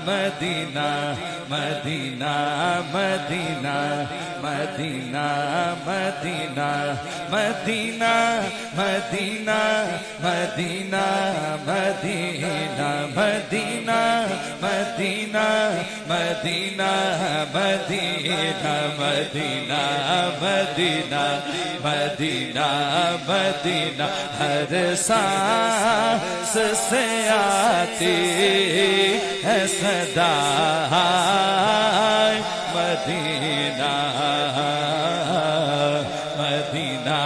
Medina Medina Medina Medina Medina Medina Medina Medina Medina Medina Medina Medina Medina Medina Medina Medina Medina हर सांस से आती है सदा Medina Medina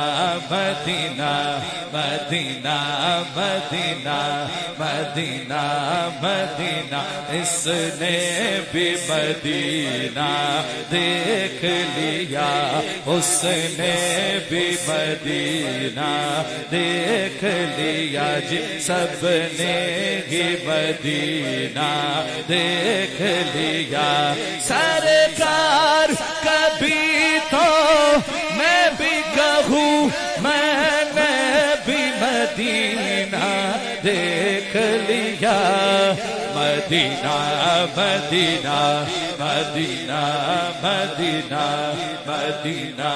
Medina Medina Medina Medina Medina इसने भी मदीना देख लिया उसने भी मदीना देख लिया जी सबने ही मदीना देख लिया सरकार कभी तो मैं भी कहूँ मैंने भी मदीना देख लिया Madina Medina Medina Medina Medina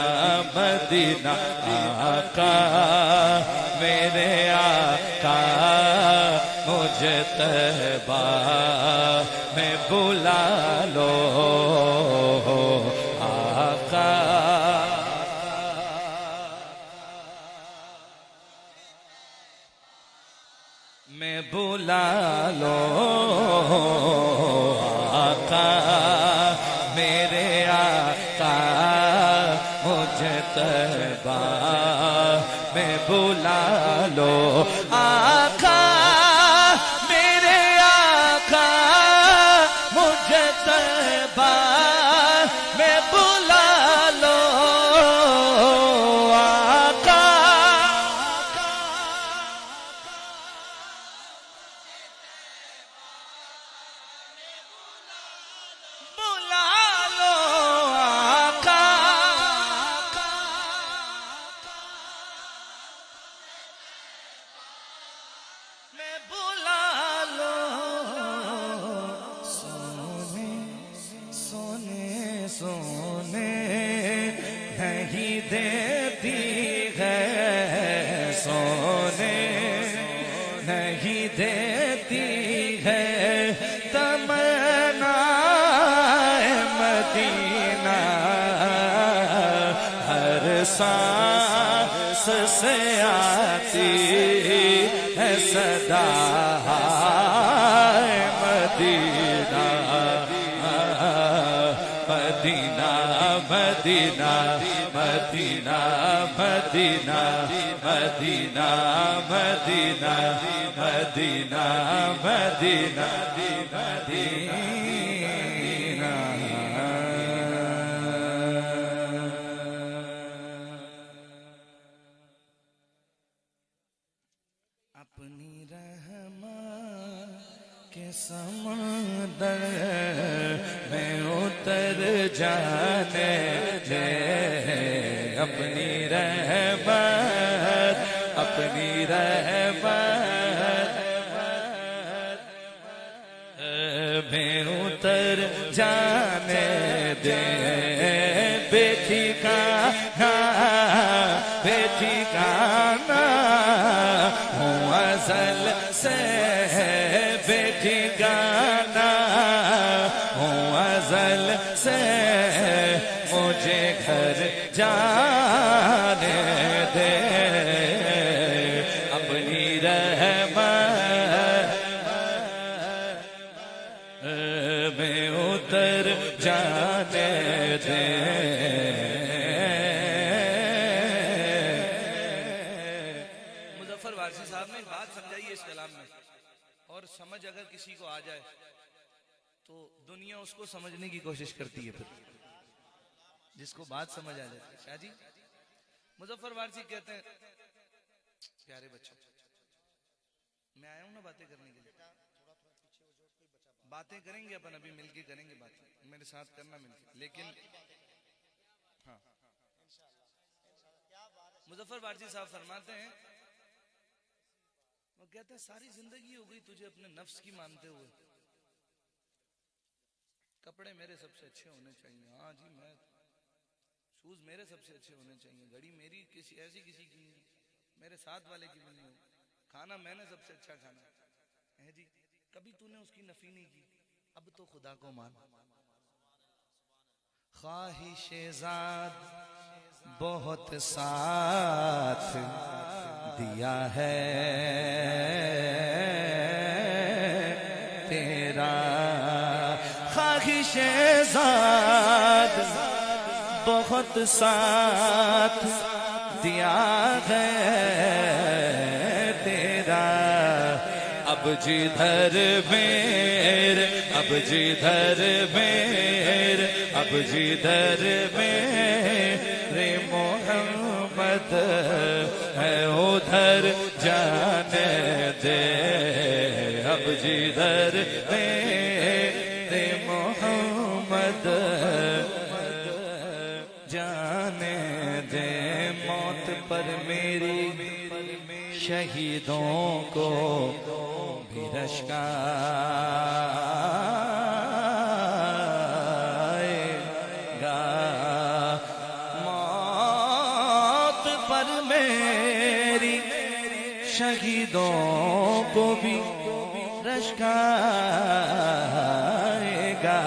Madina आका मेरे आका मुझे तहबा में बुला लो आका मैं बुला लो आका मेरे आका मुझे तहबा में बुला लो आका मेरे आका मुझे तहबा में बुला लो आका बुला लो आका मैं बुला लो सोने सोने सोने नहीं देती है सोने नहीं देती है तमन्ना मदीना हर सांस से आती है सदा Medina Medina Medina Medina Medina Medina Medina Medina Medina Madina अपनी रहमा के समंदर में उतर जाने दे अपनी रहमत में उतर जाने दे बेठिकाना हूँ अज़ल से बेठिकाना हूँ अज़ल से मुझे घर जाने दे अपनी रहमत में उतर जाने दे मुज़फ़्फ़र वारसी साहब ने एक बात समझाई है इस कलाम में और समझ अगर किसी को आ जाए तो दुनिया उसको समझने की कोशिश करती है फिर जिसको बात समझ आ जाती है शाह जी मुज़फ़्फ़र वारसी कहते हैं प्यारे बच्चों मैं आया हूं ना बातें करने के लिए बातें करेंगे अपन अभी मिलके करेंगे बातें मेरे साथ करना मिलके लेकिन हाँ मुज़फ़्फ़र वारसी साहब फरमाते हैं वो कहते हैं सारी जिंदगी हो गई तुझे अपने नफ्स की मानते हुए कपड़े मेरे सबसे अच्छे होने चाहिए, हाँ जी, मैं शूज मेरे सबसे अच्छे होने चाहिए, घड़ी मेरी किसी की नहीं, मेरे साथ वाले की भी नहीं हो, खाना मैंने सबसे अच्छा खाना है जी, कभी तूने उसकी नफी नहीं की, अब तो खुदा को मान। ख्वाहिशेज़ाद बहुत साथ दिया है तेरा, ख्वाहिशेज़ाद बहुत साथ दिया है तेरा, अब जिधर मेरे, अब जिधर मेरे, अब जिधर मेरे मोहम्मद है उधर जाने दे, अब जिधर मेरे मोहम्मद जाने दे। मौत पर मेरी शहीदों को भी रश्का आएगा, मौत पर मेरी शहीदों को भी रश्का आएगा,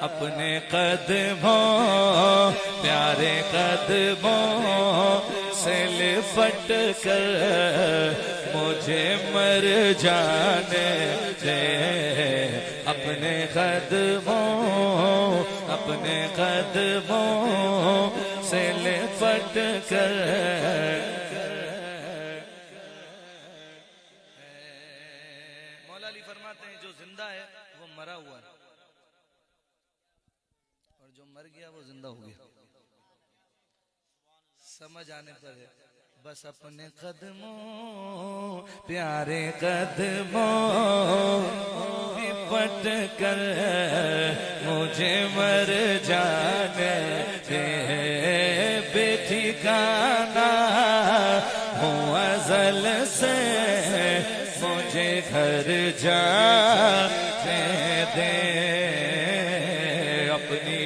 अपने कदमों प्यारे कदमों से लिपट कर मुझे मर जाने दे, अपने कदमों से लिपट कर। मौला अली फरमाते हैं जो जिंदा है वो मरा हुआ है और जो मर गया वो जिंदा हो गया। समझ आने पर है बस अपने कदमों प्यारे कदमों लिपट कर मुझे मर जाने दे, बेठिकाना हूँ अज़ल से मुझे घर जाने दे, अपनी